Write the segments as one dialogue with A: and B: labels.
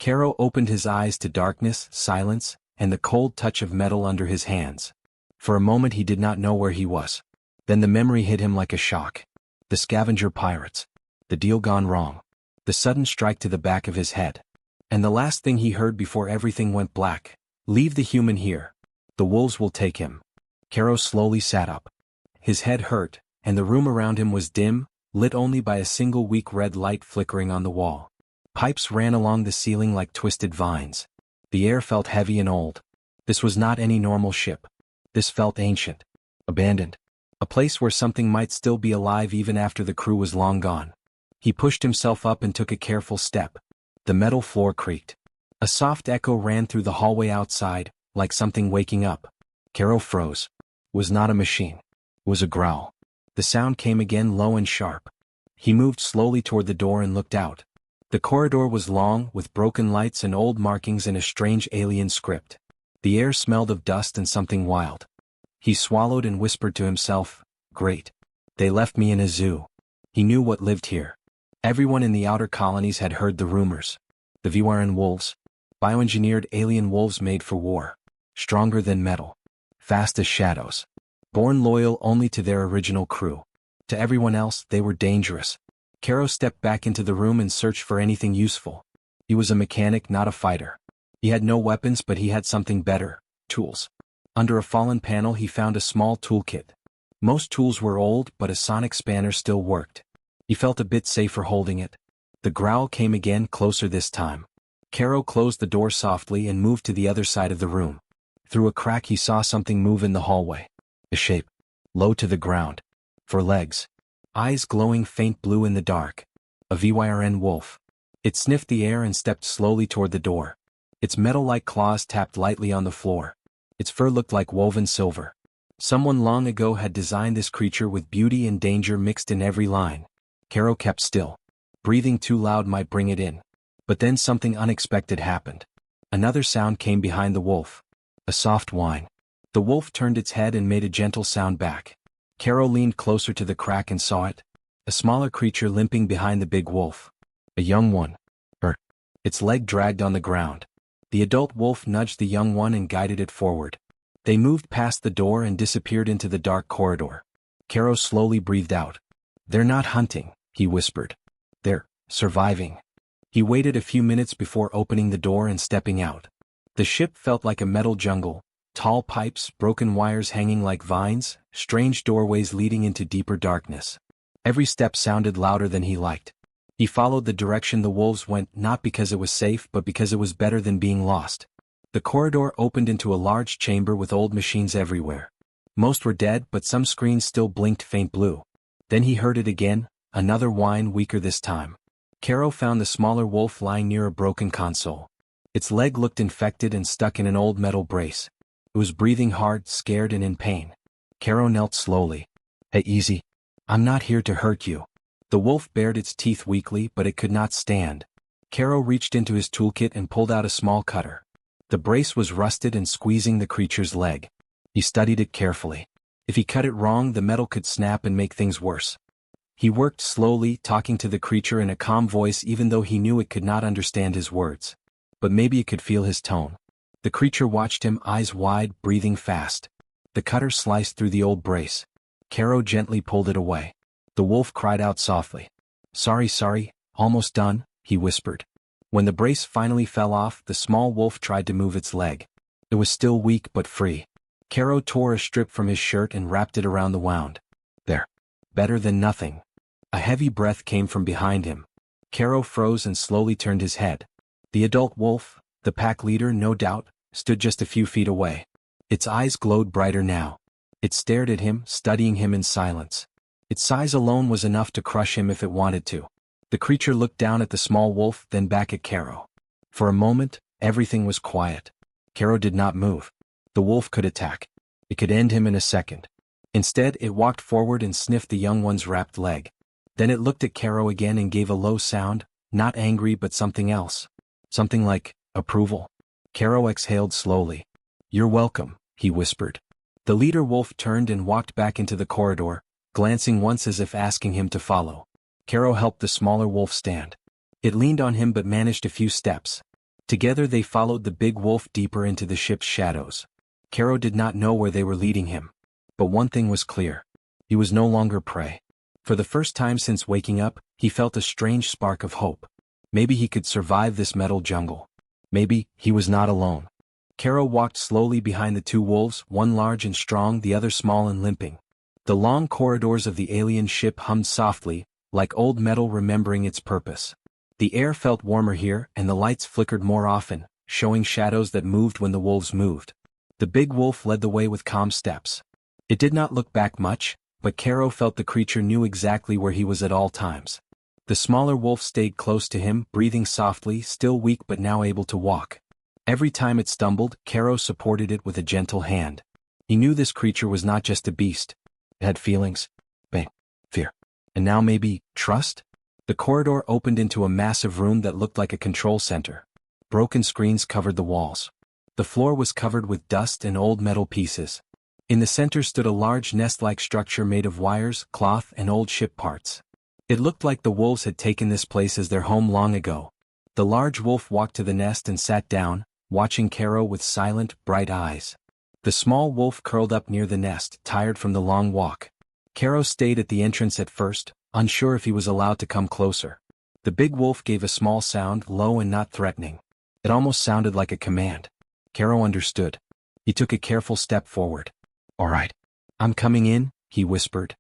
A: Caro opened his eyes to darkness, silence, and the cold touch of metal under his hands. For a moment he did not know where he was. Then the memory hit him like a shock. The scavenger pirates. The deal gone wrong. The sudden strike to the back of his head. And the last thing he heard before everything went black. Leave the human here. The wolves will take him. Caro slowly sat up. His head hurt, and the room around him was dim, lit only by a single weak red light flickering on the wall. Pipes ran along the ceiling like twisted vines. The air felt heavy and old. This was not any normal ship. This felt ancient. Abandoned. A place where something might still be alive even after the crew was long gone. He pushed himself up and took a careful step. The metal floor creaked. A soft echo ran through the hallway outside, like something waking up. Caro froze. It was not a machine. It was a growl. The sound came again, low and sharp. He moved slowly toward the door and looked out. The corridor was long, with broken lights and old markings in a strange alien script. The air smelled of dust and something wild. He swallowed and whispered to himself, "Great. They left me in a zoo." He knew what lived here. Everyone in the outer colonies had heard the rumors. The Viwaran wolves. Bioengineered alien wolves made for war. Stronger than metal. Fast as shadows. Born loyal only to their original crew. To everyone else, they were dangerous. Caro stepped back into the room and searched for anything useful. He was a mechanic, not a fighter. He had no weapons, but he had something better: tools. Under a fallen panel he found a small toolkit. Most tools were old, but a sonic spanner still worked. He felt a bit safer holding it. The growl came again, closer this time. Caro closed the door softly and moved to the other side of the room. Through a crack he saw something move in the hallway. A shape. Low to the ground. For legs. Eyes glowing faint blue in the dark. A VYRN wolf. It sniffed the air and stepped slowly toward the door. Its metal-like claws tapped lightly on the floor. Its fur looked like woven silver. Someone long ago had designed this creature with beauty and danger mixed in every line. Caro kept still. Breathing too loud might bring it in. But then something unexpected happened. Another sound came behind the wolf. A soft whine. The wolf turned its head and made a gentle sound back. Caro leaned closer to the crack and saw it. A smaller creature limping behind the big wolf. A young one. Its leg dragged on the ground. The adult wolf nudged the young one and guided it forward. They moved past the door and disappeared into the dark corridor. Caro slowly breathed out. "They're not hunting," he whispered. "They're surviving." He waited a few minutes before opening the door and stepping out. The ship felt like a metal jungle. Tall pipes, broken wires hanging like vines, strange doorways leading into deeper darkness. Every step sounded louder than he liked. He followed the direction the wolves went, not because it was safe but because it was better than being lost. The corridor opened into a large chamber with old machines everywhere. Most were dead, but some screens still blinked faint blue. Then he heard it again, another whine, weaker this time. Caro found the smaller wolf lying near a broken console. Its leg looked infected and stuck in an old metal brace. It was breathing hard, scared and in pain. Caro knelt slowly. "Hey, easy. I'm not here to hurt you." The wolf bared its teeth weakly, but it could not stand. Caro reached into his toolkit and pulled out a small cutter. The brace was rusted and squeezing the creature's leg. He studied it carefully. If he cut it wrong, the metal could snap and make things worse. He worked slowly, talking to the creature in a calm voice even though he knew it could not understand his words. But maybe it could feel his tone. The creature watched him, eyes wide, breathing fast. The cutter sliced through the old brace. Caro gently pulled it away. The wolf cried out softly. Sorry, almost done," he whispered. When the brace finally fell off, the small wolf tried to move its leg. It was still weak but free. Caro tore a strip from his shirt and wrapped it around the wound. "There. Better than nothing." A heavy breath came from behind him. Caro froze and slowly turned his head. The adult wolf, the pack leader no doubt, stood just a few feet away. Its eyes glowed brighter now. It stared at him, studying him in silence. Its size alone was enough to crush him if it wanted to. The creature looked down at the small wolf, then back at Caro. For a moment, everything was quiet. Caro did not move. The wolf could attack. It could end him in a second. Instead, it walked forward and sniffed the young one's wrapped leg. Then it looked at Caro again and gave a low sound, not angry but something else. Something like approval. Caro exhaled slowly. "You're welcome," he whispered. The leader wolf turned and walked back into the corridor, glancing once as if asking him to follow. Caro helped the smaller wolf stand. It leaned on him but managed a few steps. Together they followed the big wolf deeper into the ship's shadows. Caro did not know where they were leading him. But one thing was clear. He was no longer prey. For the first time since waking up, he felt a strange spark of hope. Maybe he could survive this metal jungle. Maybe he was not alone. Caro walked slowly behind the two wolves, one large and strong, the other small and limping. The long corridors of the alien ship hummed softly, like old metal remembering its purpose. The air felt warmer here, and the lights flickered more often, showing shadows that moved when the wolves moved. The big wolf led the way with calm steps. It did not look back much, but Caro felt the creature knew exactly where he was at all times. The smaller wolf stayed close to him, breathing softly, still weak but now able to walk. Every time it stumbled, Caro supported it with a gentle hand. He knew this creature was not just a beast. It had feelings, pain, fear, and now maybe trust? The corridor opened into a massive room that looked like a control center. Broken screens covered the walls. The floor was covered with dust and old metal pieces. In the center stood a large nest-like structure made of wires, cloth, and old ship parts. It looked like the wolves had taken this place as their home long ago. The large wolf walked to the nest and sat down, watching Caro with silent, bright eyes. The small wolf curled up near the nest, tired from the long walk. Caro stayed at the entrance at first, unsure if he was allowed to come closer. The big wolf gave a small sound, low and not threatening. It almost sounded like a command. Caro understood. He took a careful step forward. "All right. I'm coming in," he whispered.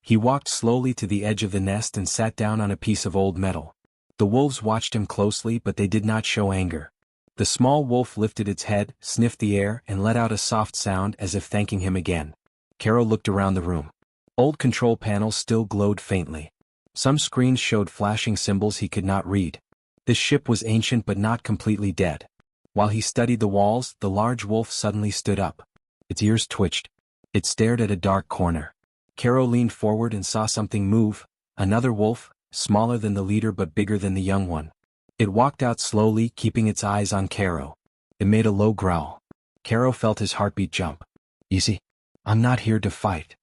A: He walked slowly to the edge of the nest and sat down on a piece of old metal. The wolves watched him closely, but they did not show anger. The small wolf lifted its head, sniffed the air, and let out a soft sound as if thanking him again. Caro looked around the room. Old control panels still glowed faintly. Some screens showed flashing symbols he could not read. This ship was ancient but not completely dead. While he studied the walls, the large wolf suddenly stood up. Its ears twitched. It stared at a dark corner. Caro leaned forward and saw something move, another wolf, smaller than the leader but bigger than the young one. It walked out slowly, keeping its eyes on Caro. It made a low growl. Caro felt his heartbeat jump. "Easy. I'm not here to fight."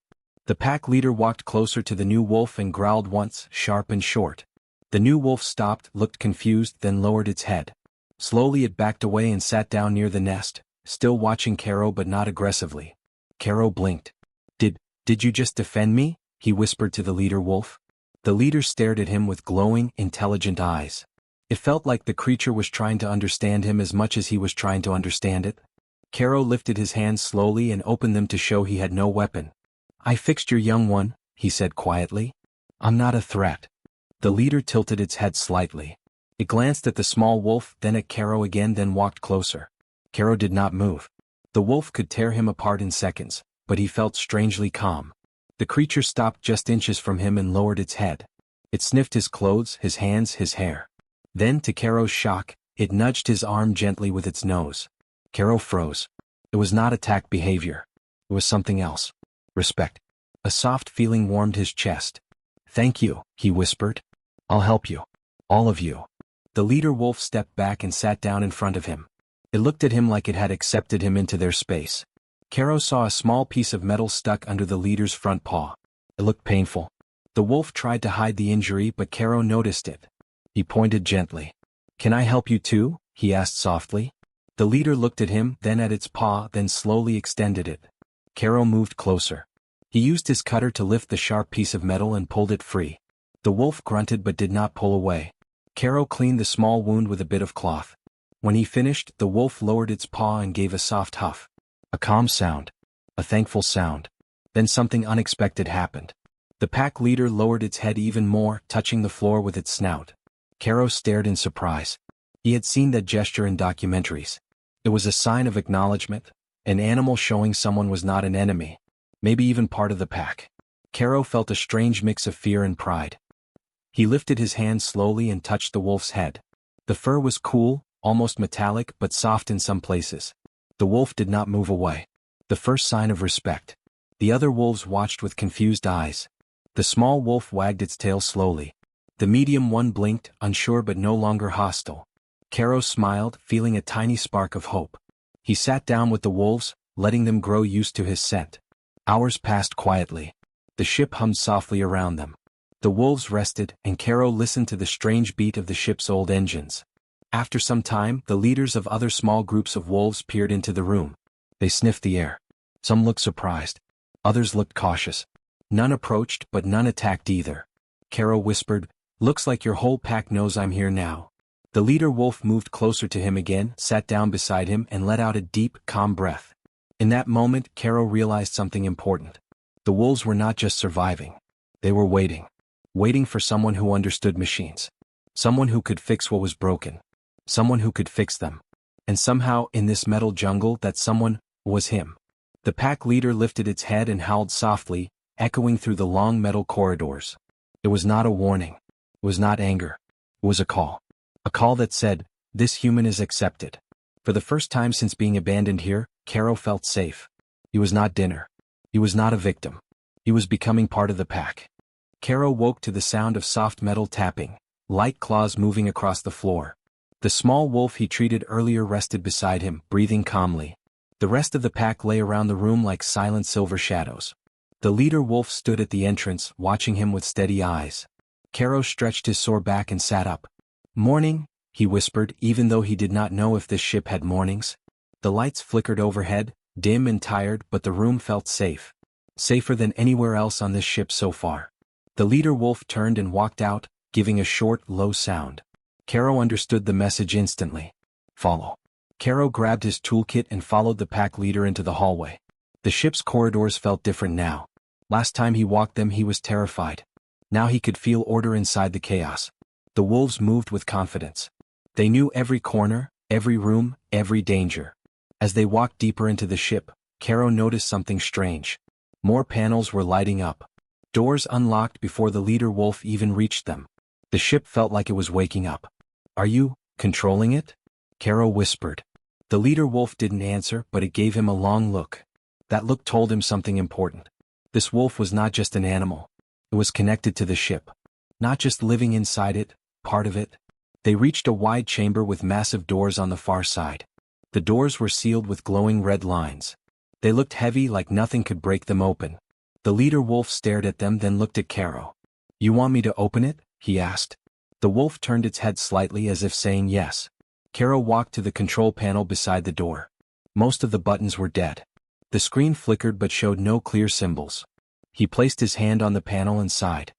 A: The pack leader walked closer to the new wolf and growled once, sharp and short. The new wolf stopped, looked confused, then lowered its head. Slowly it backed away and sat down near the nest, still watching Caro but not aggressively. Caro blinked. Did you just defend me?" he whispered to the leader wolf. The leader stared at him with glowing, intelligent eyes. It felt like the creature was trying to understand him as much as he was trying to understand it. Caro lifted his hands slowly and opened them to show he had no weapon. "I fixed your young one," he said quietly. "I'm not a threat." The leader tilted its head slightly. It glanced at the small wolf, then at Caro again, then walked closer. Caro did not move. The wolf could tear him apart in seconds, but he felt strangely calm. The creature stopped just inches from him and lowered its head. It sniffed his clothes, his hands, his hair. Then, to Caro's shock, it nudged his arm gently with its nose. Caro froze. It was not attack behavior. It was something else. Respect. A soft feeling warmed his chest. "Thank you," he whispered. "I'll help you. All of you." The leader wolf stepped back and sat down in front of him. It looked at him like it had accepted him into their space. Caro saw a small piece of metal stuck under the leader's front paw. It looked painful. The wolf tried to hide the injury, but Caro noticed it. He pointed gently. "Can I help you too?" he asked softly. The leader looked at him, then at its paw, then slowly extended it. Caro moved closer. He used his cutter to lift the sharp piece of metal and pulled it free. The wolf grunted but did not pull away. Caro cleaned the small wound with a bit of cloth. When he finished, the wolf lowered its paw and gave a soft huff. A calm sound. A thankful sound. Then something unexpected happened. The pack leader lowered its head even more, touching the floor with its snout. Caro stared in surprise. He had seen that gesture in documentaries. It was a sign of acknowledgement, an animal showing someone was not an enemy, maybe even part of the pack. Caro felt a strange mix of fear and pride. He lifted his hand slowly and touched the wolf's head. The fur was cool, almost metallic but soft in some places. The wolf did not move away. The first sign of respect. The other wolves watched with confused eyes. The small wolf wagged its tail slowly. The medium one blinked, unsure but no longer hostile. Caro smiled, feeling a tiny spark of hope. He sat down with the wolves, letting them grow used to his scent. Hours passed quietly. The ship hummed softly around them. The wolves rested, and Caro listened to the strange beat of the ship's old engines. After some time, the leaders of other small groups of wolves peered into the room. They sniffed the air. Some looked surprised. Others looked cautious. None approached, but none attacked either. Caro whispered, "Looks like your whole pack knows I'm here now." The leader wolf moved closer to him again, sat down beside him and let out a deep, calm breath. In that moment, Caro realized something important. The wolves were not just surviving. They were waiting. Waiting for someone who understood machines. Someone who could fix what was broken. Someone who could fix them. And somehow, in this metal jungle, that someone was him. The pack leader lifted its head and howled softly, echoing through the long metal corridors. It was not a warning. It was not anger. It was a call. A call that said, "This human is accepted." For the first time since being abandoned here, Caro felt safe. He was not dinner. He was not a victim. He was becoming part of the pack. Caro woke to the sound of soft metal tapping, light claws moving across the floor. The small wolf he treated earlier rested beside him, breathing calmly. The rest of the pack lay around the room like silent silver shadows. The leader wolf stood at the entrance, watching him with steady eyes. Caro stretched his sore back and sat up. "Morning," he whispered, even though he did not know if this ship had mornings. The lights flickered overhead, dim and tired, but the room felt safe. Safer than anywhere else on this ship so far. The leader wolf turned and walked out, giving a short, low sound. Caro understood the message instantly. Follow. Caro grabbed his toolkit and followed the pack leader into the hallway. The ship's corridors felt different now. Last time he walked them he was terrified. Now he could feel order inside the chaos. The wolves moved with confidence. They knew every corner, every room, every danger. As they walked deeper into the ship, Caro noticed something strange. More panels were lighting up. Doors unlocked before the leader wolf even reached them. The ship felt like it was waking up. "Are you controlling it?" Caro whispered. The leader wolf didn't answer, but it gave him a long look. That look told him something important. This wolf was not just an animal. It was connected to the ship. Not just living inside it, part of it. They reached a wide chamber with massive doors on the far side. The doors were sealed with glowing red lines. They looked heavy, like nothing could break them open. The leader wolf stared at them, then looked at Caro. "You want me to open it?" he asked. The wolf turned its head slightly as if saying yes. Caro walked to the control panel beside the door. Most of the buttons were dead. The screen flickered but showed no clear symbols. He placed his hand on the panel and sighed.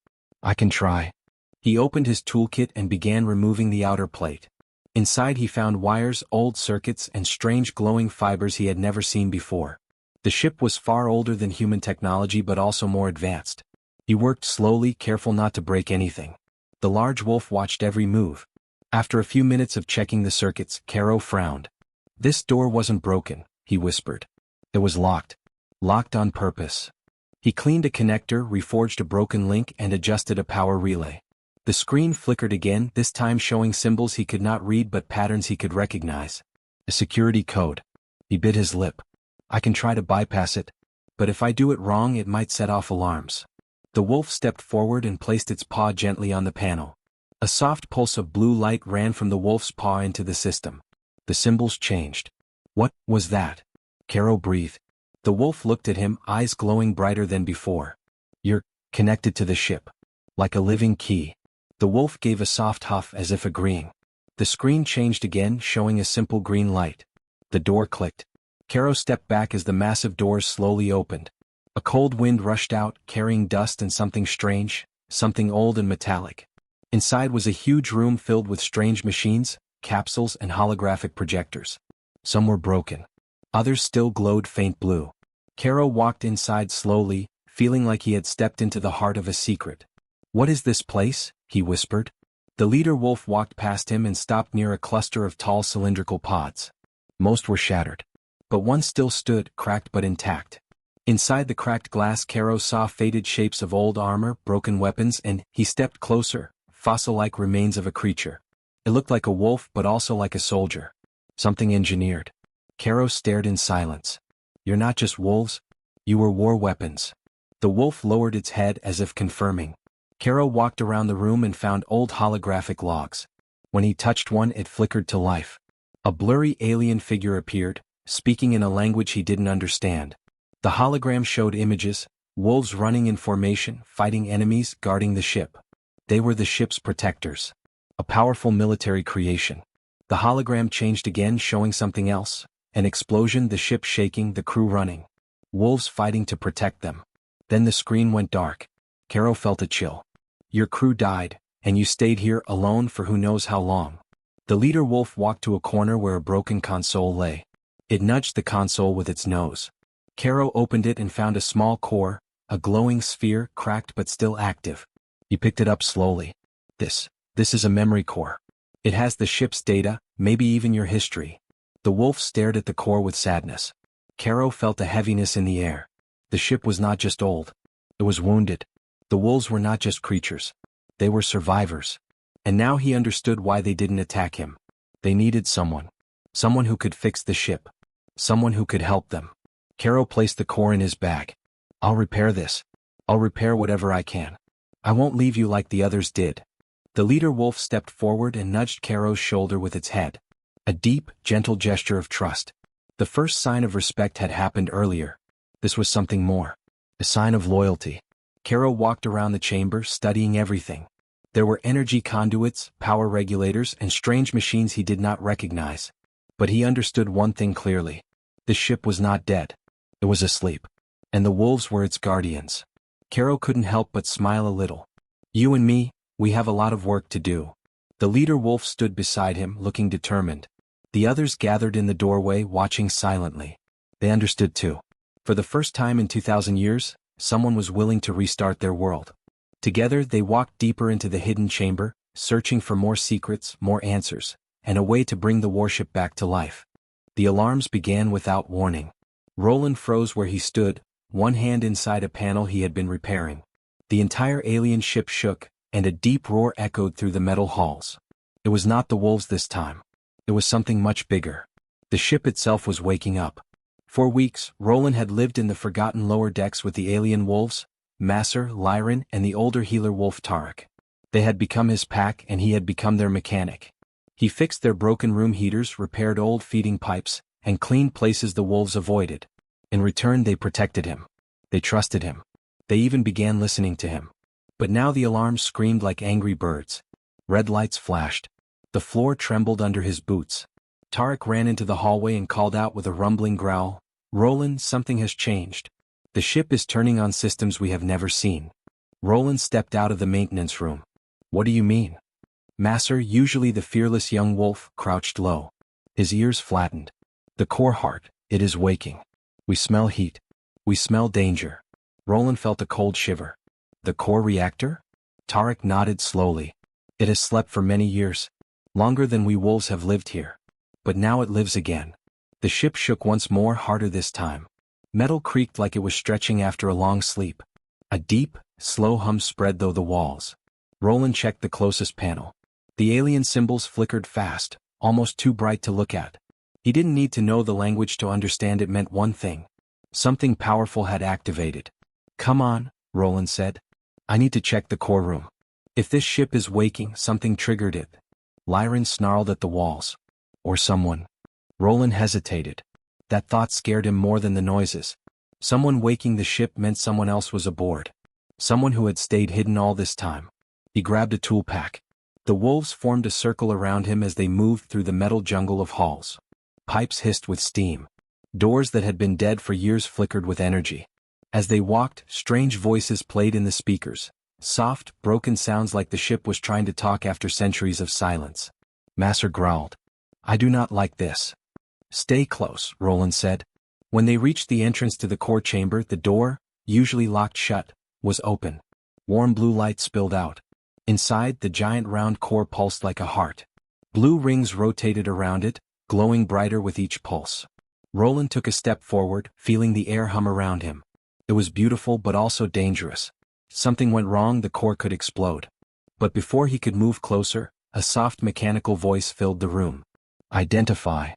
A: "I can try." He opened his toolkit and began removing the outer plate. Inside he found wires, old circuits, and strange glowing fibers he had never seen before. The ship was far older than human technology but also more advanced. He worked slowly, careful not to break anything. The large wolf watched every move. After a few minutes of checking the circuits, Caro frowned. "This door wasn't broken," he whispered. "It was locked. Locked on purpose." He cleaned a connector, reforged a broken link, and adjusted a power relay. The screen flickered again, this time showing symbols he could not read but patterns he could recognize. A security code. He bit his lip. "I can try to bypass it, but if I do it wrong it might set off alarms." The wolf stepped forward and placed its paw gently on the panel. A soft pulse of blue light ran from the wolf's paw into the system. The symbols changed. "What was that?" Caro breathed. The wolf looked at him, eyes glowing brighter than before. "You're connected to the ship. Like a living key." The wolf gave a soft huff as if agreeing. The screen changed again, showing a simple green light. The door clicked. Caro stepped back as the massive doors slowly opened. A cold wind rushed out, carrying dust and something strange, something old and metallic. Inside was a huge room filled with strange machines, capsules, and holographic projectors. Some were broken. Others still glowed faint blue. Caro walked inside slowly, feeling like he had stepped into the heart of a secret. "What is this place?" he whispered. The leader wolf walked past him and stopped near a cluster of tall cylindrical pods. Most were shattered. But one still stood, cracked but intact. Inside the cracked glass, Caro saw faded shapes of old armor, broken weapons, and he stepped closer, fossil-like remains of a creature. It looked like a wolf but also like a soldier. Something engineered. Caro stared in silence. "You're not just wolves. You were war weapons." The wolf lowered its head as if confirming. Caro walked around the room and found old holographic logs. When he touched one it flickered to life. A blurry alien figure appeared, speaking in a language he didn't understand. The hologram showed images, wolves running in formation, fighting enemies, guarding the ship. They were the ship's protectors. A powerful military creation. The hologram changed again, showing something else. An explosion, the ship shaking, the crew running. Wolves fighting to protect them. Then the screen went dark. Caro felt a chill. Your crew died, and you stayed here alone for who knows how long. The leader wolf walked to a corner where a broken console lay. It nudged the console with its nose. Caro opened it and found a small core, a glowing sphere, cracked but still active. He picked it up slowly. This is a memory core. It has the ship's data, maybe even your history. The wolf stared at the core with sadness. Caro felt a heaviness in the air. The ship was not just old. It was wounded. The wolves were not just creatures. They were survivors. And now he understood why they didn't attack him. They needed someone. Someone who could fix the ship. Someone who could help them. Caro placed the core in his bag. I'll repair this. I'll repair whatever I can. I won't leave you like the others did. The leader wolf stepped forward and nudged Caro's shoulder with its head. A deep, gentle gesture of trust. The first sign of respect had happened earlier. This was something more. A sign of loyalty. Caro walked around the chamber, studying everything. There were energy conduits, power regulators, and strange machines he did not recognize. But he understood one thing clearly. The ship was not dead. It was asleep. And the wolves were its guardians. Caro couldn't help but smile a little. You and me, we have a lot of work to do. The leader wolf stood beside him, looking determined. The others gathered in the doorway, watching silently. They understood too. For the first time in 2,000 years, someone was willing to restart their world. Together they walked deeper into the hidden chamber, searching for more secrets, more answers, and a way to bring the warship back to life. The alarms began without warning. Roland froze where he stood, one hand inside a panel he had been repairing. The entire alien ship shook, and a deep roar echoed through the metal halls. It was not the wolves this time. It was something much bigger. The ship itself was waking up. For weeks, Roland had lived in the forgotten lower decks with the alien wolves, Masser, Lyran, and the older healer wolf Tarek. They had become his pack and he had become their mechanic. He fixed their broken room heaters, repaired old feeding pipes, and cleaned places the wolves avoided. In return they protected him. They trusted him. They even began listening to him. But now the alarms screamed like angry birds. Red lights flashed. The floor trembled under his boots. Tarek ran into the hallway and called out with a rumbling growl, Roland, something has changed. The ship is turning on systems we have never seen. Roland stepped out of the maintenance room. What do you mean? Masser, usually the fearless young wolf, crouched low. His ears flattened. The core heart, it is waking. We smell heat. We smell danger. Roland felt a cold shiver. The core reactor? Tarek nodded slowly. It has slept for many years. Longer than we wolves have lived here. But now it lives again. The ship shook once more, harder this time. Metal creaked like it was stretching after a long sleep. A deep, slow hum spread through the walls. Roland checked the closest panel. The alien symbols flickered fast, almost too bright to look at. He didn't need to know the language to understand it meant one thing. Something powerful had activated. Come on, Roland said. I need to check the core room. If this ship is waking, something triggered it. Lyran snarled at the walls. Or someone. Roland hesitated. That thought scared him more than the noises. Someone waking the ship meant someone else was aboard. Someone who had stayed hidden all this time. He grabbed a tool pack. The wolves formed a circle around him as they moved through the metal jungle of halls. Pipes hissed with steam. Doors that had been dead for years flickered with energy. As they walked, strange voices played in the speakers. Soft, broken sounds like the ship was trying to talk after centuries of silence. Masser growled. I do not like this. Stay close, Roland said. When they reached the entrance to the core chamber, the door, usually locked shut, was open. Warm blue light spilled out. Inside, the giant round core pulsed like a heart. Blue rings rotated around it, glowing brighter with each pulse. Roland took a step forward, feeling the air hum around him. It was beautiful but also dangerous. Something went wrong, the core could explode. But before he could move closer, a soft mechanical voice filled the room. Identify.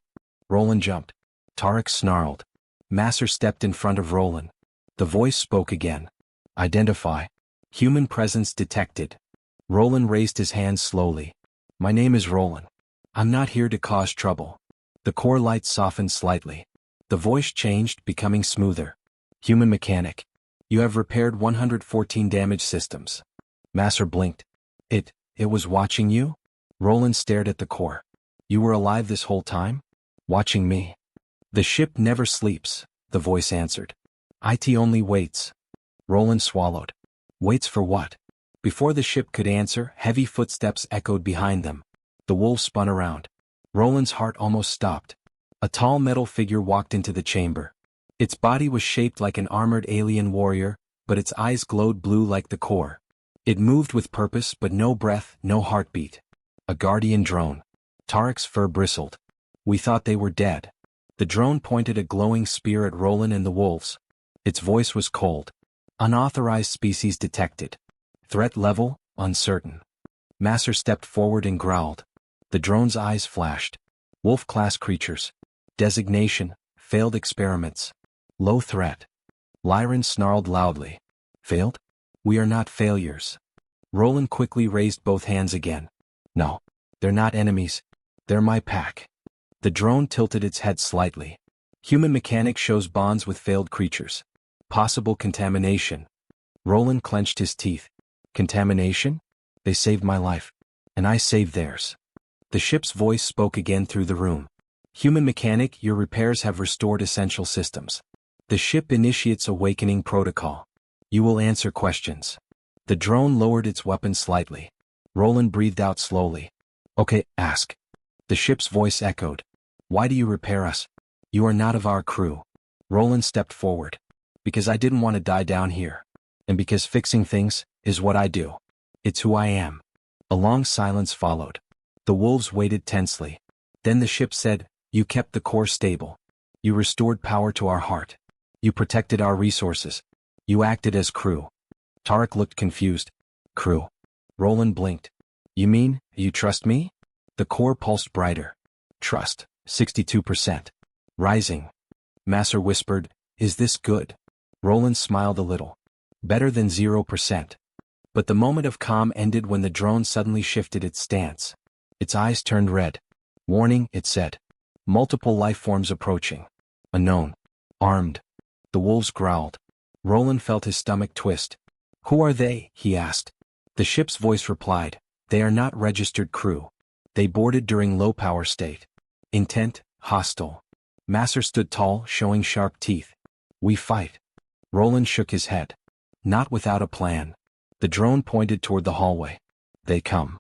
A: Roland jumped. Tarek snarled. Masser stepped in front of Roland. The voice spoke again. Identify. Human presence detected. Roland raised his hand slowly. My name is Roland. I'm not here to cause trouble. The core light softened slightly. The voice changed, becoming smoother. Human mechanic. You have repaired 114 damaged systems. Masser blinked. It was watching you? Roland stared at the core. You were alive this whole time? Watching me? The ship never sleeps, the voice answered. It only waits. Roland swallowed. Waits for what? Before the ship could answer, heavy footsteps echoed behind them. The wolves spun around. Roland's heart almost stopped. A tall metal figure walked into the chamber. Its body was shaped like an armored alien warrior, but its eyes glowed blue like the core. It moved with purpose but no breath, no heartbeat. A guardian drone. Tarek's fur bristled. We thought they were dead. The drone pointed a glowing spear at Roland and the wolves. Its voice was cold. Unauthorized species detected. Threat level, uncertain. Masser stepped forward and growled. The drone's eyes flashed. Wolf-class creatures. Designation, failed experiments. Low threat. Lyran snarled loudly. Failed? We are not failures. Roland quickly raised both hands again. No. They're not enemies. They're my pack. The drone tilted its head slightly. Human mechanic shows bonds with failed creatures. Possible contamination. Roland clenched his teeth. Contamination? They saved my life. And I saved theirs. The ship's voice spoke again through the room. Human mechanic, your repairs have restored essential systems. The ship initiates awakening protocol. You will answer questions. The drone lowered its weapon slightly. Roland breathed out slowly. Okay, ask. The ship's voice echoed. Why do you repair us? You are not of our crew. Roland stepped forward. Because I didn't want to die down here. And because fixing things is what I do. It's who I am. A long silence followed. The wolves waited tensely. Then the ship said, You kept the core stable. You restored power to our heart. You protected our resources. You acted as crew. Tarek looked confused. Crew. Roland blinked. You mean, you trust me? The core pulsed brighter. Trust, 62%. Rising. Masser whispered, Is this good? Roland smiled a little. Better than 0%. But the moment of calm ended when the drone suddenly shifted its stance. Its eyes turned red. Warning, it said. Multiple life forms approaching. Unknown. Armed. The wolves growled. Roland felt his stomach twist. Who are they? He asked. The ship's voice replied. They are not registered crew. They boarded during low power state. Intent, hostile. Masser stood tall, showing sharp teeth. We fight. Roland shook his head. Not without a plan. The drone pointed toward the hallway. They come.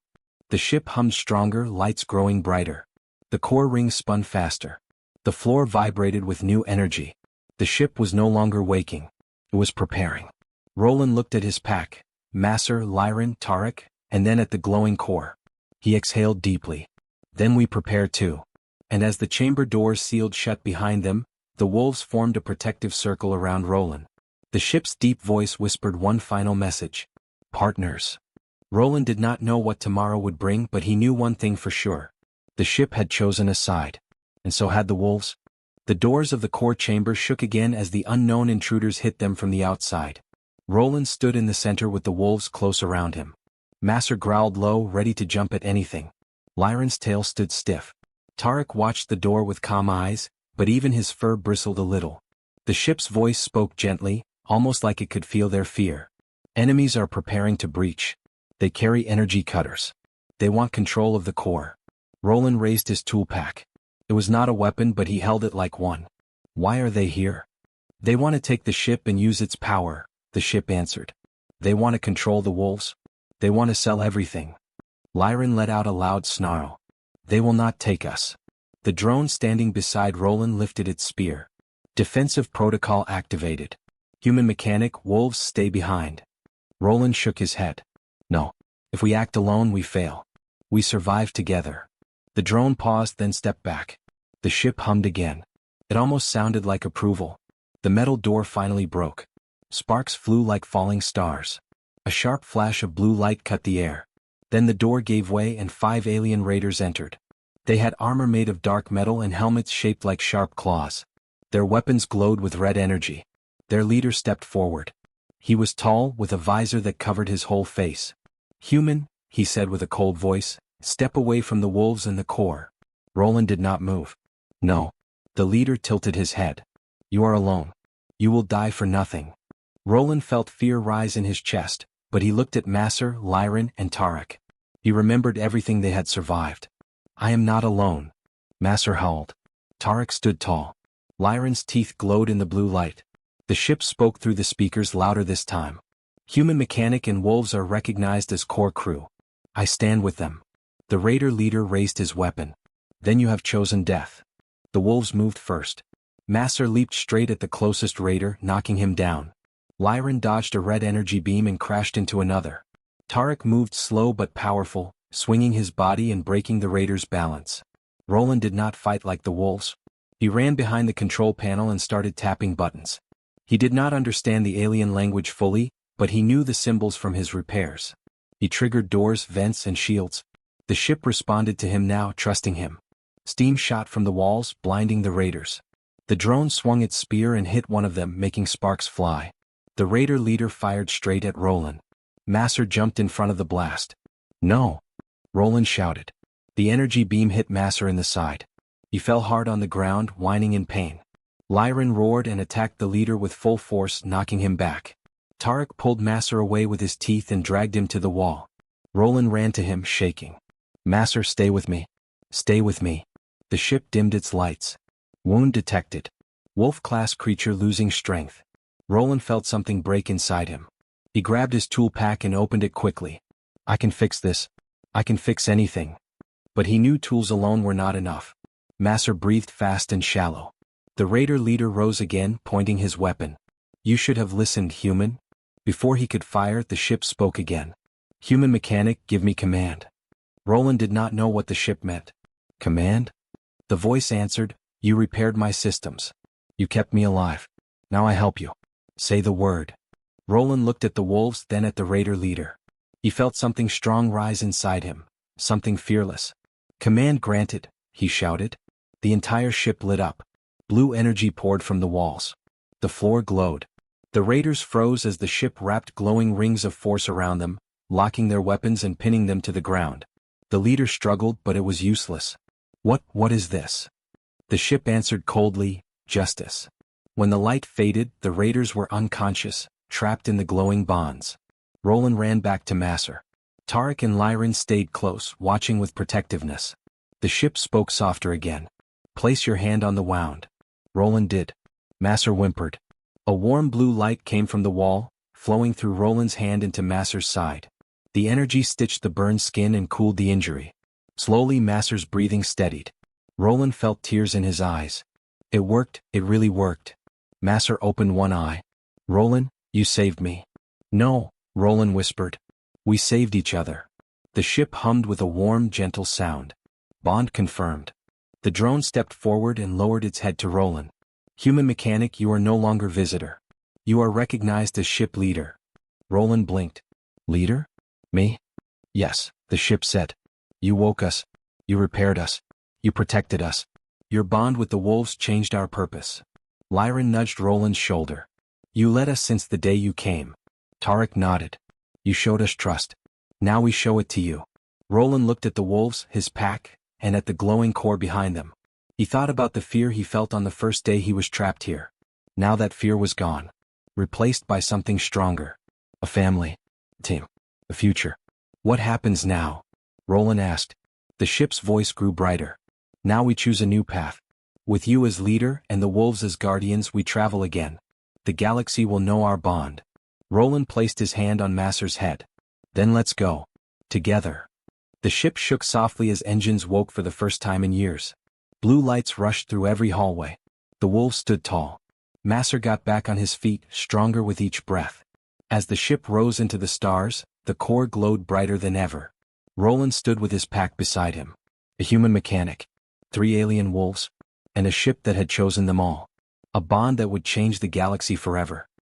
A: The ship hummed stronger, lights growing brighter. The core rings spun faster. The floor vibrated with new energy. The ship was no longer waking. It was preparing. Roland looked at his pack, Masser, Lyran, Tarek, and then at the glowing core. He exhaled deeply. Then we prepared too. And as the chamber doors sealed shut behind them, the wolves formed a protective circle around Roland. The ship's deep voice whispered one final message. Partners. Roland did not know what tomorrow would bring, but he knew one thing for sure. The ship had chosen a side. And so had the wolves. The doors of the core chamber shook again as the unknown intruders hit them from the outside. Roland stood in the center with the wolves close around him. Masser growled low, ready to jump at anything. Lyran's tail stood stiff. Tarek watched the door with calm eyes, but even his fur bristled a little. The ship's voice spoke gently, almost like it could feel their fear. Enemies are preparing to breach. They carry energy cutters. They want control of the core. Roland raised his tool pack. It was not a weapon, but he held it like one. Why are they here? They want to take the ship and use its power, the ship answered. They want to control the wolves. They want to sell everything. Lyran let out a loud snarl. They will not take us. The drone standing beside Roland lifted its spear. Defensive protocol activated. Human mechanic, wolves stay behind. Roland shook his head. No. If we act alone, we fail. We survive together. The drone paused, then stepped back. The ship hummed again. It almost sounded like approval. The metal door finally broke. Sparks flew like falling stars. A sharp flash of blue light cut the air. Then the door gave way and 5 alien raiders entered. They had armor made of dark metal and helmets shaped like sharp claws. Their weapons glowed with red energy. Their leader stepped forward. He was tall, with a visor that covered his whole face. Human, he said with a cold voice, step away from the wolves and the core. Roland did not move. No. The leader tilted his head. You are alone. You will die for nothing. Roland felt fear rise in his chest, but he looked at Masser, Lyran, and Tarek. He remembered everything they had survived. I am not alone. Master howled. Tarek stood tall. Lyran's teeth glowed in the blue light. The ship spoke through the speakers louder this time. Human mechanic and wolves are recognized as core crew. I stand with them. The raider leader raised his weapon. Then you have chosen death. The wolves moved first. Master leaped straight at the closest raider, knocking him down. Lyran dodged a red energy beam and crashed into another. Tarek moved slow but powerful, swinging his body and breaking the raider's balance. Roland did not fight like the wolves. He ran behind the control panel and started tapping buttons. He did not understand the alien language fully, but he knew the symbols from his repairs. He triggered doors, vents, and shields. The ship responded to him now, trusting him. Steam shot from the walls, blinding the raiders. The drone swung its spear and hit one of them, making sparks fly. The raider leader fired straight at Roland. Master jumped in front of the blast. No! Roland shouted. The energy beam hit Master in the side. He fell hard on the ground, whining in pain. Lyran roared and attacked the leader with full force, knocking him back. Tarek pulled Master away with his teeth and dragged him to the wall. Roland ran to him, shaking. Master, stay with me. Stay with me. The ship dimmed its lights. Wound detected. Wolf-class creature losing strength. Roland felt something break inside him. He grabbed his tool pack and opened it quickly. I can fix this. I can fix anything. But he knew tools alone were not enough. Master breathed fast and shallow. The raider leader rose again, pointing his weapon. You should have listened, human. Before he could fire, the ship spoke again. Human mechanic, give me command. Roland did not know what the ship meant. Command? The voice answered, you repaired my systems. You kept me alive. Now I help you. Say the word. Roland looked at the wolves, then at the raider leader. He felt something strong rise inside him, something fearless. Command granted, he shouted. The entire ship lit up. Blue energy poured from the walls. The floor glowed. The raiders froze as the ship wrapped glowing rings of force around them, locking their weapons and pinning them to the ground. The leader struggled, but it was useless. What is this? The ship answered coldly, justice. When the light faded, the raiders were unconscious, trapped in the glowing bonds. Roland ran back to Master. Tarek and Lyran stayed close, watching with protectiveness. The ship spoke softer again. Place your hand on the wound. Roland did. Master whimpered. A warm blue light came from the wall, flowing through Roland's hand into Master's side. The energy stitched the burned skin and cooled the injury. Slowly Master's breathing steadied. Roland felt tears in his eyes. It worked, it really worked. Master opened one eye. Roland, you saved me. No, Roland whispered. We saved each other. The ship hummed with a warm, gentle sound. Bond confirmed. The drone stepped forward and lowered its head to Roland. Human mechanic, you are no longer visitor. You are recognized as ship leader. Roland blinked. Leader? Me? Yes, the ship said. You woke us. You repaired us. You protected us. Your bond with the wolves changed our purpose. Lyran nudged Roland's shoulder. You led us since the day you came. Tarek nodded. You showed us trust. Now we show it to you. Roland looked at the wolves, his pack, and at the glowing core behind them. He thought about the fear he felt on the first day he was trapped here. Now that fear was gone. Replaced by something stronger. A family. Team. A future. What happens now? Roland asked. The ship's voice grew brighter. Now we choose a new path. With you as leader and the wolves as guardians, we travel again. The galaxy will know our bond. Roland placed his hand on Master's head. Then let's go. Together. The ship shook softly as engines woke for the first time in years. Blue lights rushed through every hallway. The wolves stood tall. Master got back on his feet, stronger with each breath. As the ship rose into the stars, the core glowed brighter than ever. Roland stood with his pack beside him. A human mechanic. 3 alien wolves. And a ship that had chosen them all. A bond that would change the galaxy forever.